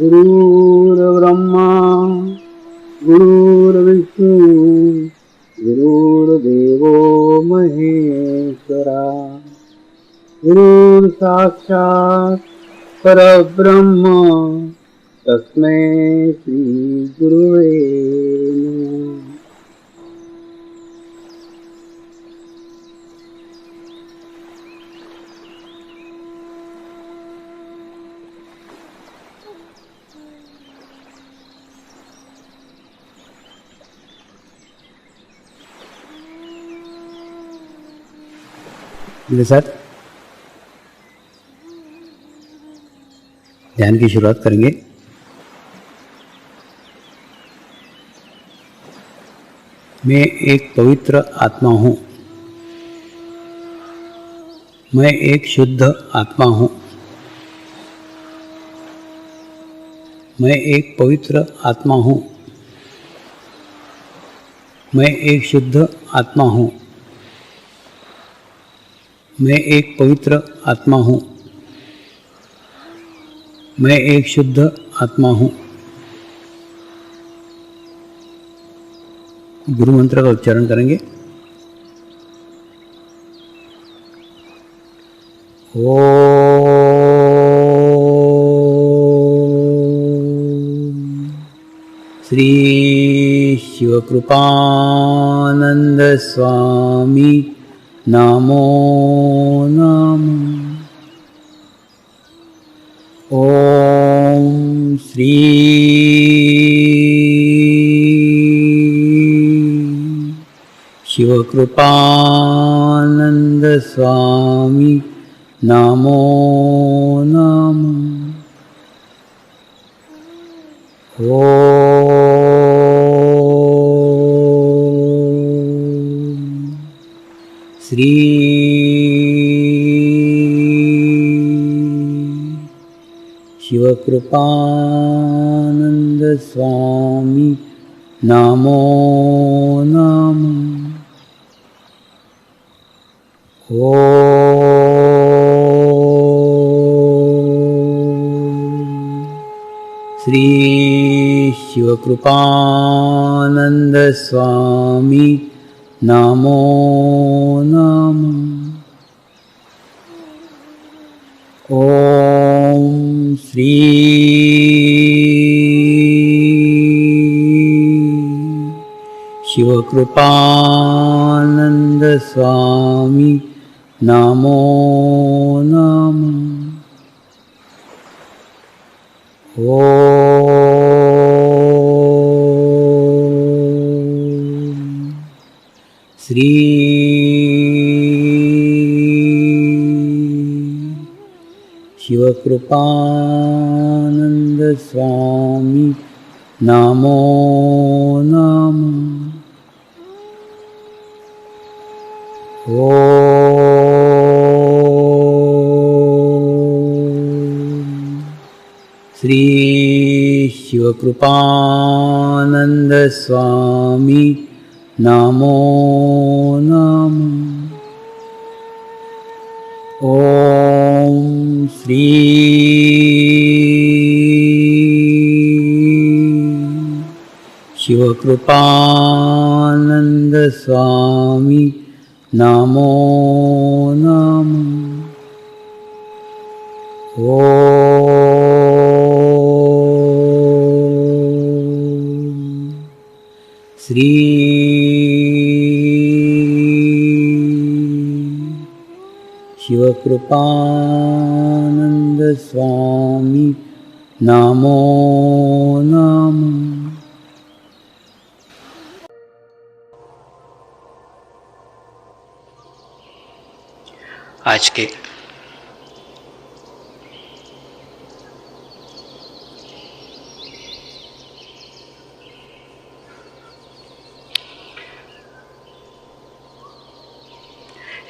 गुरुर्ब्रह्मा गुरुर्विष्णु गुरुर्देवो महेश्वरा गुरुर्साक्षात् परब्रह्म तस्मै श्री गुरुवे नमः। मेरे साथ ध्यान की शुरुआत करेंगे। मैं एक पवित्र आत्मा हूँ। मैं एक शुद्ध आत्मा हूँ। मैं एक पवित्र आत्मा हूँ। मैं एक शुद्ध आत्मा हूँ। मैं एक पवित्र आत्मा हूँ। मैं एक शुद्ध आत्मा हूँ। गुरु मंत्र का उच्चारण करेंगे। श्री शिवकृपानंद स्वामी नमो नमः। ओम श्री शिवकृपानंद स्वामी नमो नमः। श्री शिवकृपानंद स्वामी नमो नमः। श्री शिवकृपानंद स्वामी नमो नमः। ओम श्री शिवकृपानंद स्वामी नमो नमः। श्री शिवकृपानंद स्वामी नमो नमः। श्री शिवकृपानंद स्वामी नमो नमः। ओम श्री शिवकृपानंद स्वामी नमो नमः। श्री शिवकृपानंद स्वामी नमो नमः। आज के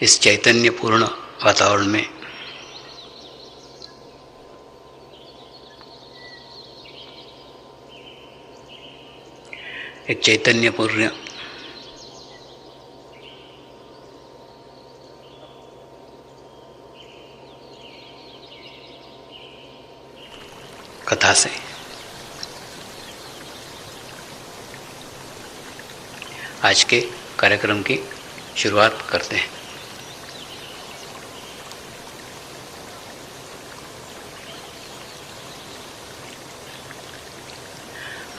इस चैतन्यपूर्ण वातावरण में एक चैतन्यपूर्ण कथा से आज के कार्यक्रम की शुरुआत करते हैं।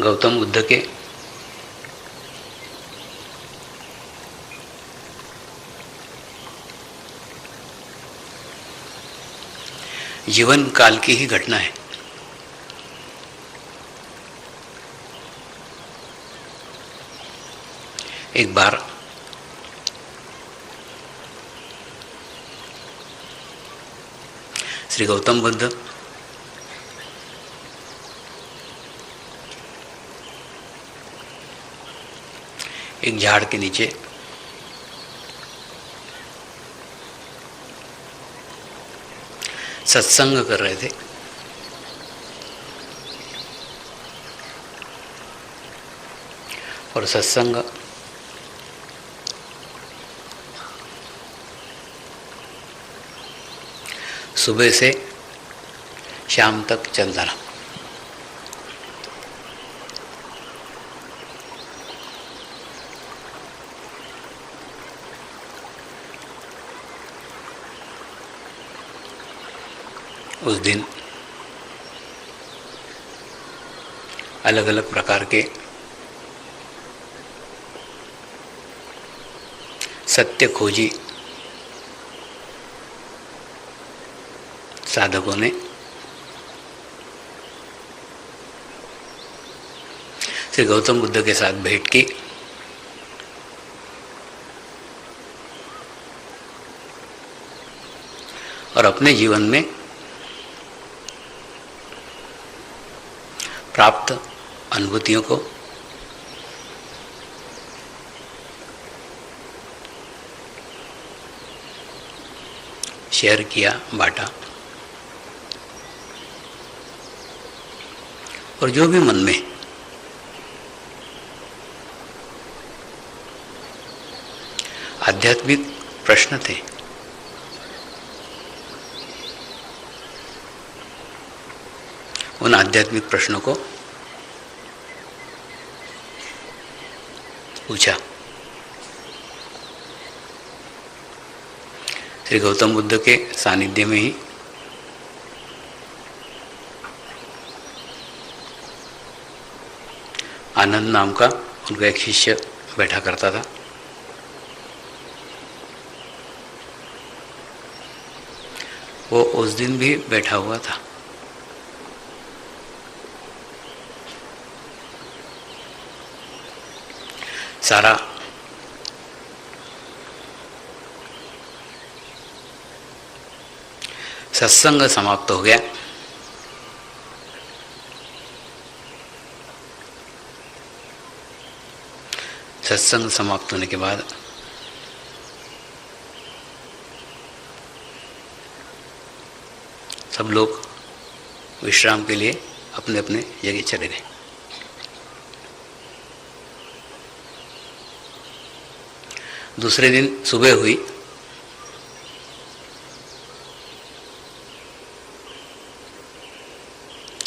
गौतम बुद्ध के जीवन काल की ही घटना है। एक बार श्री गौतम बुद्ध एक झाड़ के नीचे सत्संग कर रहे थे। और सत्संग सुबह से शाम तक चलता रहा। उस दिन अलग अलग प्रकार के सत्य खोजी साधकों ने श्री गौतम बुद्ध के साथ भेंट की और अपने जीवन में प्राप्त अनुभूतियों को शेयर किया, बांटा। और जो भी मन में आध्यात्मिक प्रश्न थे उन आध्यात्मिक प्रश्नों को पूछा। श्री गौतम बुद्ध के सानिध्य में ही आनंद नाम का उनका एक शिष्य बैठा करता था। वो उस दिन भी बैठा हुआ था। सारा सत्संग समाप्त हो गया। सत्संग समाप्त होने के बाद सब लोग विश्राम के लिए अपने अपने जगह चले गए। दूसरे दिन सुबह हुई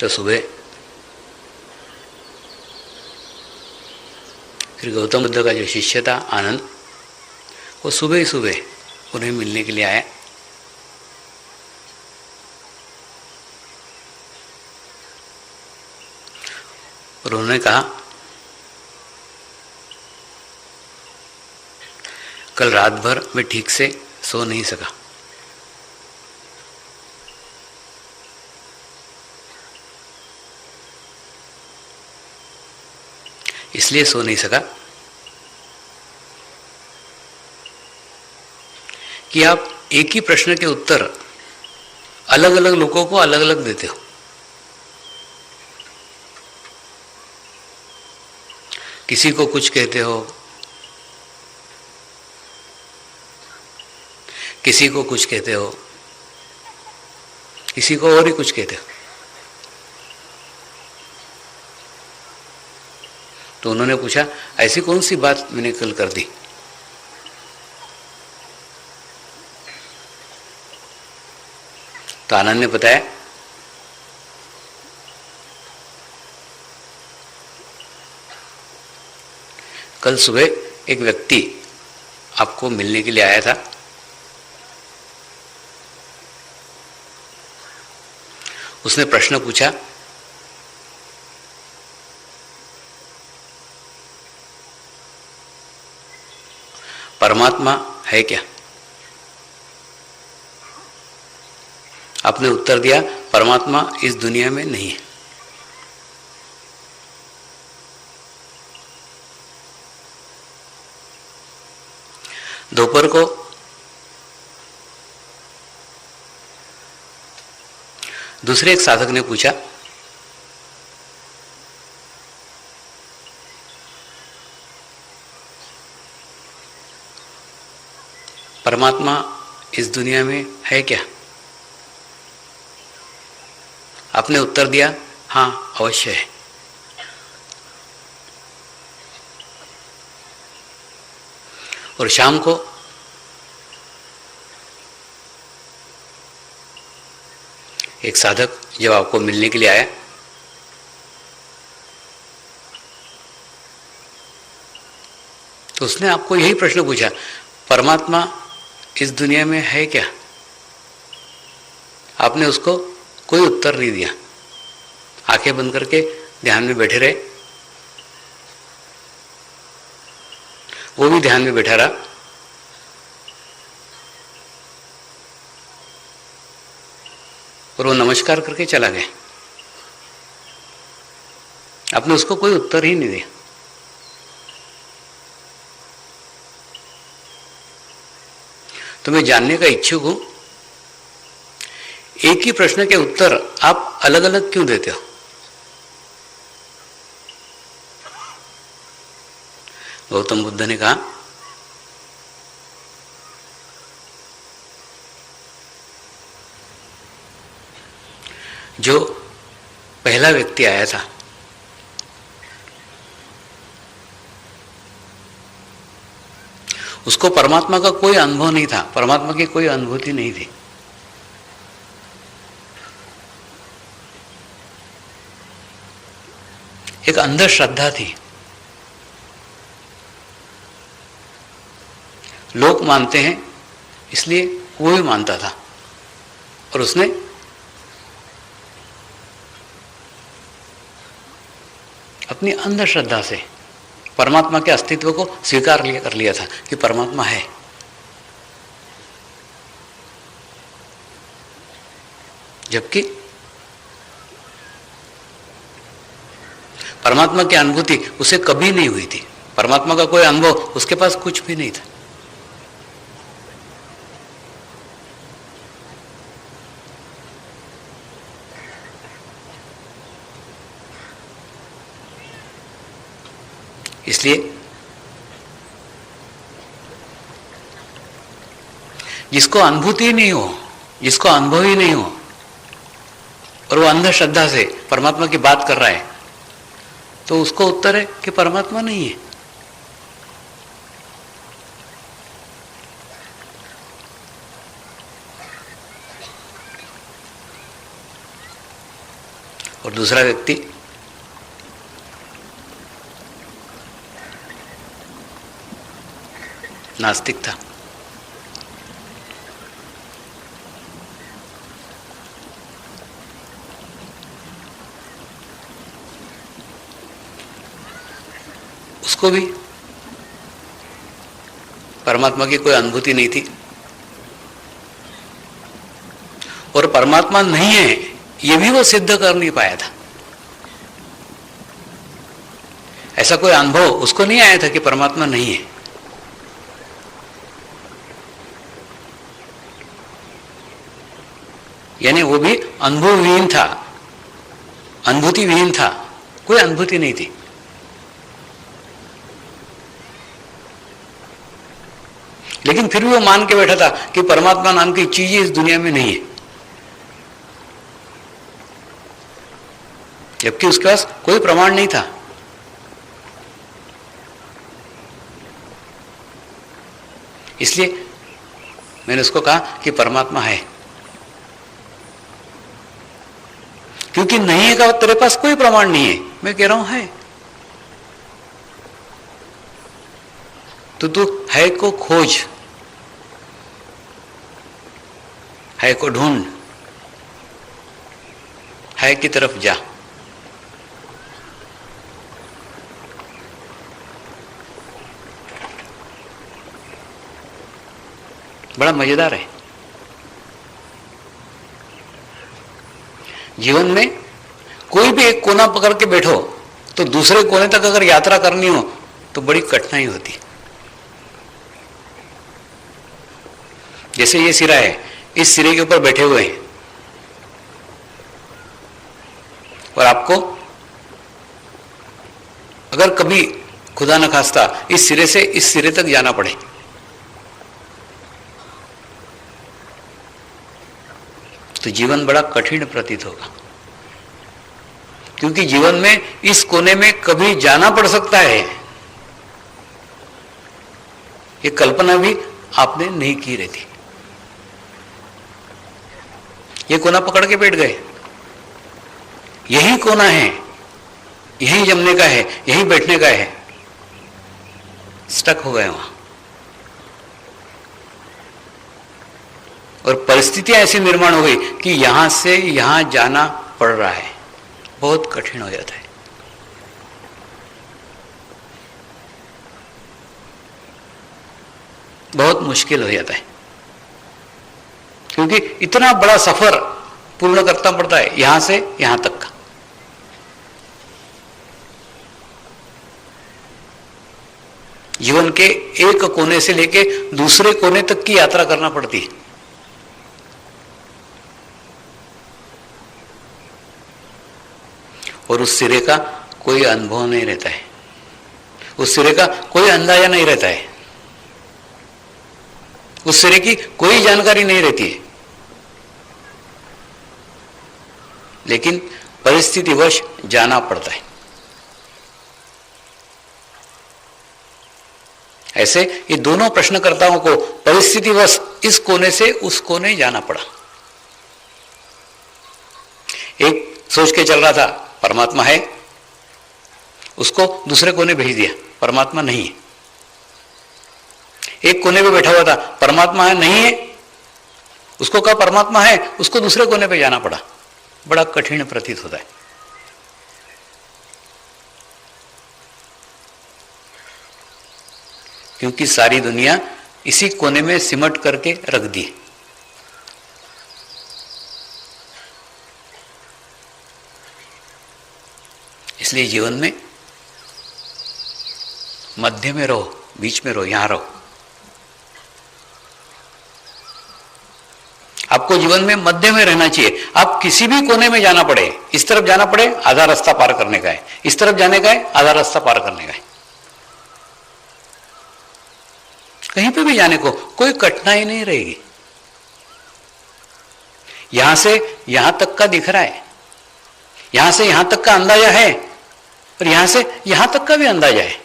तो सुबह श्री गौतम बुद्ध का जो शिष्य था आनंद, वो सुबह ही सुबह उन्हें मिलने के लिए आया। और उन्होंने कहा, कल रात भर मैं ठीक से सो नहीं सका। इसलिए सो नहीं सका कि आप एक ही प्रश्न के उत्तर अलग अलग लोगों को अलग अलग देते हो। किसी को कुछ कहते हो, किसी को कुछ कहते हो, किसी को और ही कुछ कहते हो। तो उन्होंने पूछा, ऐसी कौन सी बात मैंने कल कर दी? तो आनंद ने बताया, कल सुबह एक व्यक्ति आपको मिलने के लिए आया था। उसने प्रश्न पूछा, परमात्मा है क्या? आपने उत्तर दिया, परमात्मा इस दुनिया में नहीं है। दोपहर को दूसरे एक साधक ने पूछा, परमात्मा इस दुनिया में है क्या? आपने उत्तर दिया, हाँ अवश्य है। और शाम को एक साधक जब आपको मिलने के लिए आया तो उसने आपको यही प्रश्न पूछा, परमात्मा इस दुनिया में है क्या? आपने उसको कोई उत्तर नहीं दिया, आंखें बंद करके ध्यान में बैठे रहे। वो भी ध्यान में बैठा रहा। और वो नमस्कार करके चला गया। आपने उसको कोई उत्तर ही नहीं दिया। तो मैं जानने का इच्छुक हूं, एक ही प्रश्न के उत्तर आप अलग अलग क्यों देते हो? गौतम बुद्ध ने कहा, जो पहला व्यक्ति आया था उसको परमात्मा का कोई अनुभव नहीं था, परमात्मा की कोई अनुभूति नहीं थी। एक अंधश्रद्धा थी। लोग मानते हैं इसलिए वो भी मानता था, और उसने अपनी अंधश्रद्धा से परमात्मा के अस्तित्व को स्वीकार कर लिया था कि परमात्मा है। जबकि परमात्मा की अनुभूति उसे कभी नहीं हुई थी, परमात्मा का कोई अनुभव उसके पास कुछ भी नहीं था। इसलिए जिसको अनुभूति ही नहीं हो, जिसको अनुभव ही नहीं हो, और वो अंधश्रद्धा से परमात्मा की बात कर रहा है, तो उसको उत्तर है कि परमात्मा नहीं है। और दूसरा व्यक्ति नास्तिक था। उसको भी परमात्मा की कोई अनुभूति नहीं थी, और परमात्मा नहीं है ये भी वो सिद्ध कर नहीं पाया था। ऐसा कोई अनुभव उसको नहीं आया था कि परमात्मा नहीं है। यानी वो भी अनुभवहीन था, अनुभूति विहीन था, कोई अनुभूति नहीं थी। लेकिन फिर भी वो मान के बैठा था कि परमात्मा नाम की चीज इस दुनिया में नहीं है, जबकि उसके पास कोई प्रमाण नहीं था। इसलिए मैंने उसको कहा कि परमात्मा है, क्योंकि नहीं है का तेरे पास कोई प्रमाण नहीं है। मैं कह रहा हूं है। तो तू है को खोज, है को ढूंढ, है की तरफ जा। बड़ा मजेदार है। जीवन में कोई भी एक कोना पकड़ के बैठो तो दूसरे कोने तक अगर यात्रा करनी हो तो बड़ी कठिनाई होती। जैसे ये सिरा है, इस सिरे के ऊपर बैठे हुए हैं और आपको अगर कभी खुदा न खास्ता इस सिरे से इस सिरे तक जाना पड़े तो जीवन बड़ा कठिन प्रतीत होगा, क्योंकि जीवन में इस कोने में कभी जाना पड़ सकता है, ये कल्पना भी आपने नहीं की रहती। ये कोना पकड़ के बैठ गए, यही कोना है, यही जमने का है, यही बैठने का है, स्टक हो गए वहां। और परिस्थितियां ऐसी निर्माण हो गई कि यहां से यहां जाना पड़ रहा है, बहुत कठिन हो जाता है। बहुत मुश्किल हो जाता है, क्योंकि इतना बड़ा सफर पूर्ण करना पड़ता है यहां से यहां तक का। जीवन के एक कोने से लेके दूसरे कोने तक की यात्रा करना पड़ती है। और उस सिरे का कोई अनुभव नहीं रहता है, उस सिरे का कोई अंदाजा नहीं रहता है, उस सिरे की कोई जानकारी नहीं रहती है। लेकिन परिस्थितिवश जाना पड़ता है। ऐसे ये दोनों प्रश्नकर्ताओं को परिस्थितिवश इस कोने से उस कोने जाना पड़ा। एक सोच के चल रहा था परमात्मा है, उसको दूसरे कोने भेज दिया, परमात्मा नहीं है। एक कोने पे बैठा हुआ था, परमात्मा है नहीं है, उसको कहा परमात्मा है, उसको दूसरे कोने पे जाना पड़ा। बड़ा कठिन प्रतीत होता है। क्योंकि सारी दुनिया इसी कोने में सिमट करके रख दी। इसलिए जीवन में मध्य में रहो, बीच में रहो, यहां रहो। आपको जीवन में मध्य में रहना चाहिए। आप किसी भी कोने में जाना पड़े, इस तरफ जाना पड़े, आधा रास्ता पार करने का है, इस तरफ जाने का है, आधा रास्ता पार करने का है। कहीं पे भी जाने को कोई कठिनाई नहीं रहेगी। यहां से यहां तक का दिख रहा है, यहां से यहां तक का अंदाजा है, और यहां से यहां तक का भी अंदाजा है।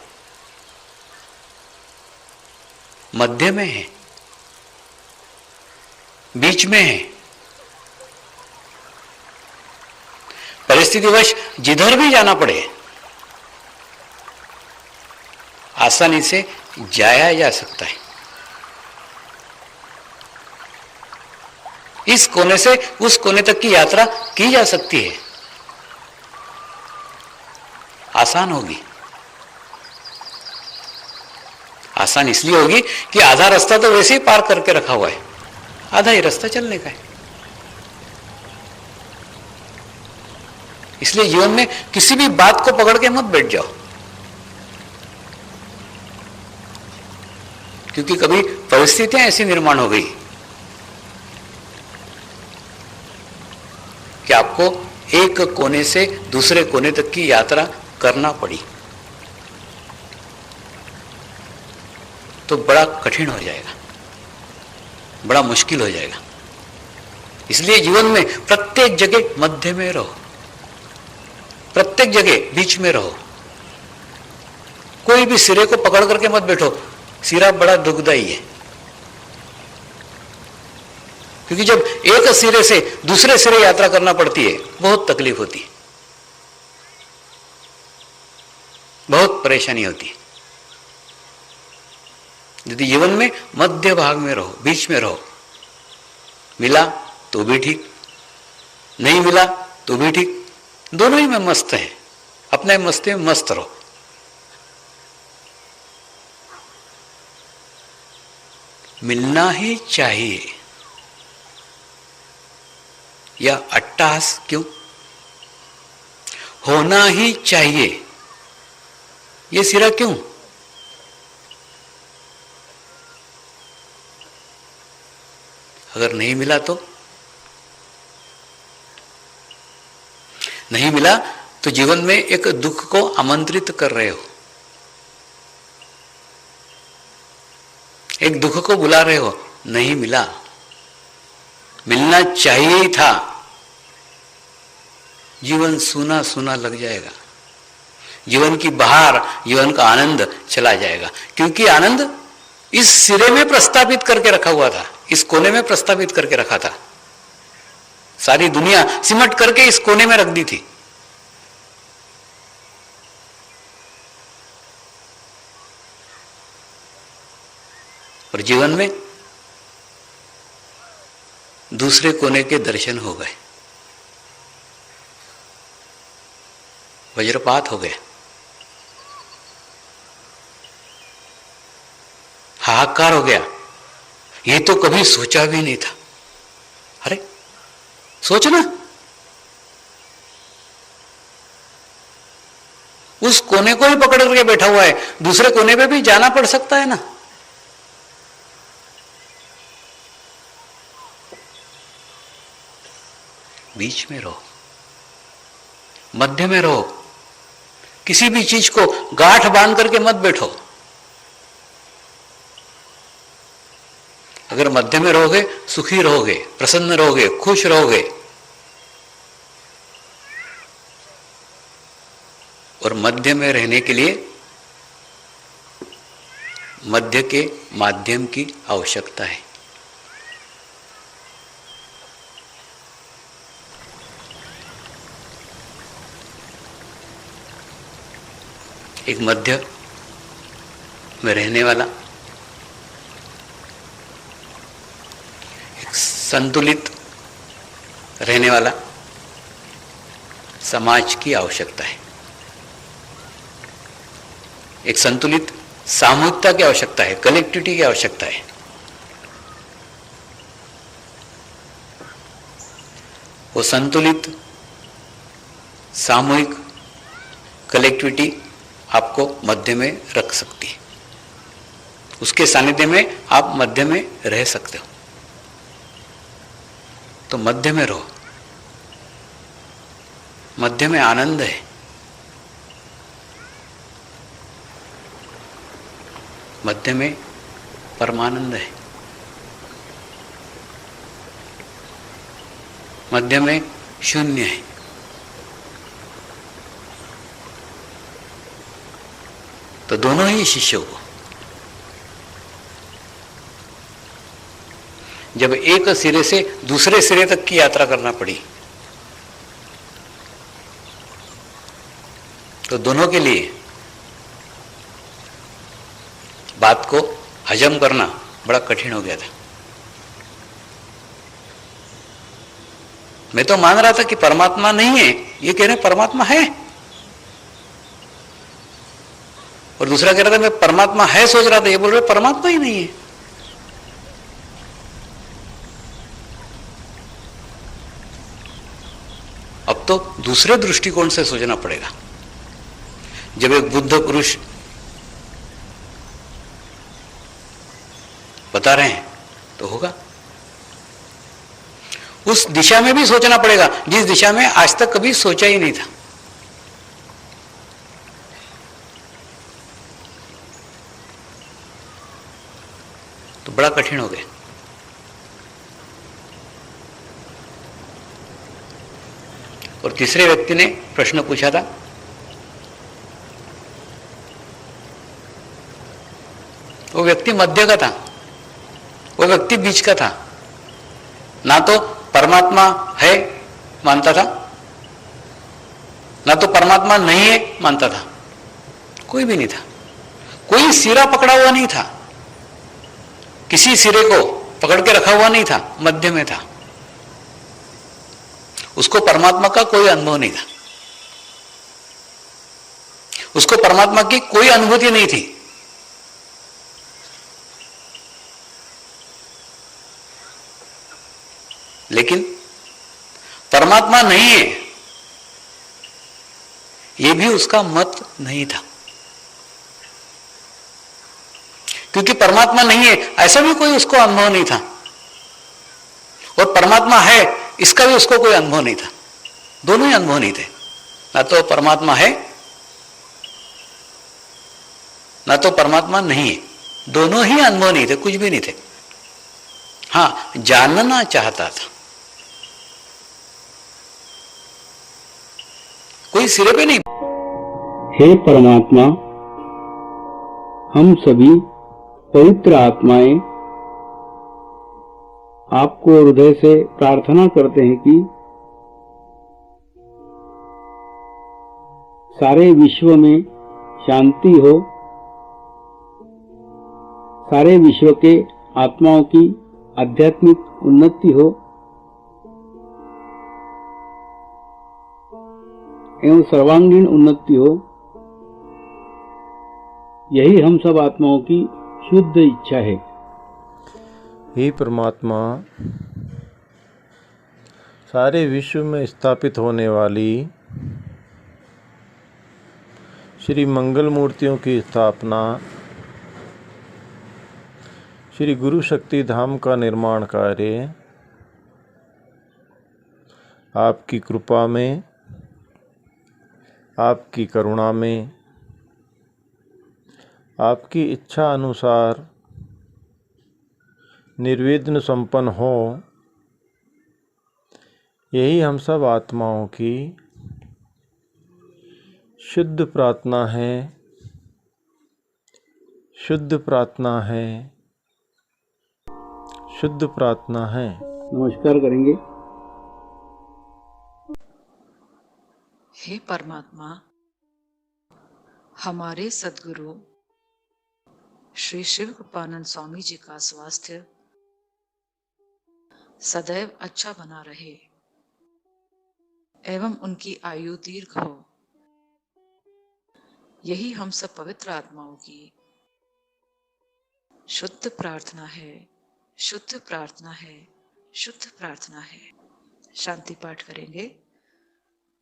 मध्य में है, बीच में है। परिस्थितिवश जिधर भी जाना पड़े आसानी से जाया जा सकता है। इस कोने से उस कोने तक की यात्रा की जा सकती है, आसान होगी। आसान इसलिए होगी कि आधा रास्ता तो वैसे ही पार करके रखा हुआ है, आधा ही रास्ता चलने का है। इसलिए जीवन में किसी भी बात को पकड़ के मत बैठ जाओ, क्योंकि कभी परिस्थितियां ऐसी निर्माण हो गई कि आपको एक कोने से दूसरे कोने तक की यात्रा करना पड़ी, तो बड़ा कठिन हो जाएगा, बड़ा मुश्किल हो जाएगा। इसलिए जीवन में प्रत्येक जगह मध्य में रहो, प्रत्येक जगह बीच में रहो। कोई भी सिरे को पकड़ करके मत बैठो, सिरा बड़ा दुखदाई है। क्योंकि जब एक सिरे से दूसरे सिरे यात्रा करना पड़ती है, बहुत तकलीफ होती है, बहुत परेशानी होती है। यदि जीवन में मध्य भाग में रहो, बीच में रहो, मिला तो भी ठीक, नहीं मिला तो भी ठीक, दोनों ही में मस्त हैं, अपने मस्ती में मस्त रहो। मिलना ही चाहिए, या अट्टहास क्यों? होना ही चाहिए, ये सिरा क्यों? अगर नहीं मिला तो नहीं मिला तो जीवन में एक दुख को आमंत्रित कर रहे हो, एक दुख को बुला रहे हो। नहीं मिला, मिलना चाहिए ही था, जीवन सूना सूना लग जाएगा, जीवन की बहार, जीवन का आनंद चला जाएगा। क्योंकि आनंद इस सिरे में प्रस्तावित करके रखा हुआ था, इस कोने में प्रस्तावित करके रखा था, सारी दुनिया सिमट करके इस कोने में रख दी थी। और जीवन में दूसरे कोने के दर्शन हो गए, वज्रपात हो गया, हाहाकार हो गया। ये तो कभी सोचा भी नहीं था। अरे सोचना, उस कोने को ही पकड़ करके बैठा हुआ है, दूसरे कोने पे भी जाना पड़ सकता है ना। बीच में रहो, मध्य में रहो, किसी भी चीज को गांठ बांध करके मत बैठो। अगर मध्य में रहोगे सुखी रहोगे, प्रसन्न रहोगे, खुश रहोगे। और मध्य में रहने के लिए मध्य के माध्यम की आवश्यकता है। एक मध्य में रहने वाला, एक संतुलित रहने वाला समाज की आवश्यकता है। एक संतुलित सामूहिकता की आवश्यकता है, कलेक्टिविटी की आवश्यकता है। वो संतुलित सामूहिक कलेक्टिविटी आपको मध्य में रख सकती है, उसके सानिध्य में आप मध्य में रह सकते हो। तो मध्य में रहो, मध्य में आनंद है, मध्य में परमानंद है, मध्य में शून्य है। तो दोनों ही शिष्यों को जब एक सिरे से दूसरे सिरे तक की यात्रा करना पड़ी, तो दोनों के लिए बात को हजम करना बड़ा कठिन हो गया था। मैं तो मान रहा था कि परमात्मा नहीं है, ये कह रहे परमात्मा है, और दूसरा कह रहा था मैं परमात्मा है सोच रहा था, ये बोल रहे परमात्मा ही नहीं है। अब तो दूसरे दृष्टिकोण से सोचना पड़ेगा। जब एक बुद्ध पुरुष बता रहे हैं तो होगा, उस दिशा में भी सोचना पड़ेगा जिस दिशा में आज तक कभी सोचा ही नहीं था। तो बड़ा कठिन हो गया। और तीसरे व्यक्ति ने प्रश्न पूछा था, वो व्यक्ति मध्य का था, वो व्यक्ति बीच का था। ना तो परमात्मा है मानता था, ना तो परमात्मा नहीं है मानता था, कोई भी नहीं था, कोई सिरा पकड़ा हुआ नहीं था। किसी सिरे को पकड़ के रखा हुआ नहीं था, मध्य में था। उसको परमात्मा का कोई अनुभव नहीं था, उसको परमात्मा की कोई अनुभूति नहीं थी। लेकिन परमात्मा नहीं है यह भी उसका मत नहीं था, क्योंकि परमात्मा नहीं है ऐसा भी कोई उसको अनुभव नहीं था, और परमात्मा है इसका भी उसको कोई अनुभव नहीं था। दोनों ही अनुभव नहीं थे, ना तो परमात्मा है ना तो परमात्मा नहीं है, दोनों ही अनुभव नहीं थे, कुछ भी नहीं थे। हां, जानना चाहता था, कोई सिरे पे नहीं। हे परमात्मा, हम सभी पवित्र आत्माएं आपको हृदय से प्रार्थना करते हैं कि सारे विश्व में शांति हो, सारे विश्व के आत्माओं की आध्यात्मिक उन्नति हो एवं सर्वांगीण उन्नति हो। यही हम सब आत्माओं की शुद्ध इच्छा है। हे परमात्मा, सारे विश्व में स्थापित होने वाली श्री मंगल मूर्तियों की स्थापना, श्री गुरु शक्ति धाम का निर्माण कार्य आपकी कृपा में, आपकी करुणा में, आपकी इच्छा अनुसार निर्विघ्न संपन्न हो, यही हम सब आत्माओं की शुद्ध प्रार्थना है, शुद्ध प्रार्थना है, शुद्ध प्रार्थना है। नमस्कार करेंगे। हे परमात्मा, हमारे सद्गुरु श्री शिव कृपानंद स्वामी जी का स्वास्थ्य सदैव अच्छा बना रहे एवं उनकी आयु दीर्घ हो, यही हम सब पवित्र आत्माओं की शुद्ध प्रार्थना है, शुद्ध प्रार्थना है, शुद्ध प्रार्थना है। शांति पाठ करेंगे।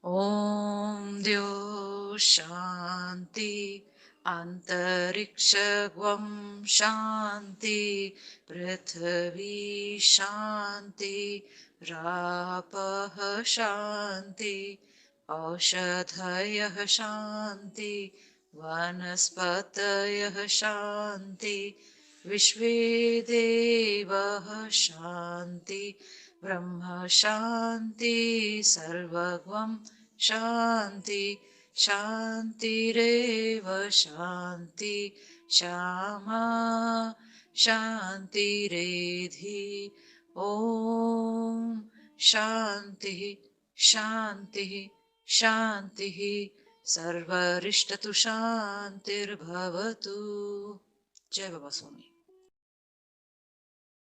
ओम द्यो शांति, अंतरिक्षगं शांति, पृथ्वी शांति, रापः शांति, औषधयः शांति, वनस्पतयः शांति, विश्वे देवः शांति, ब्रह्म शांति, सर्वगं शांति, शांतिरेव शांति, श्यामा शांतिरेधि। ओम शांति शांति शांति, सर्वरिष्टतु शांतिर्भवतु। जय बाबा स्वामी।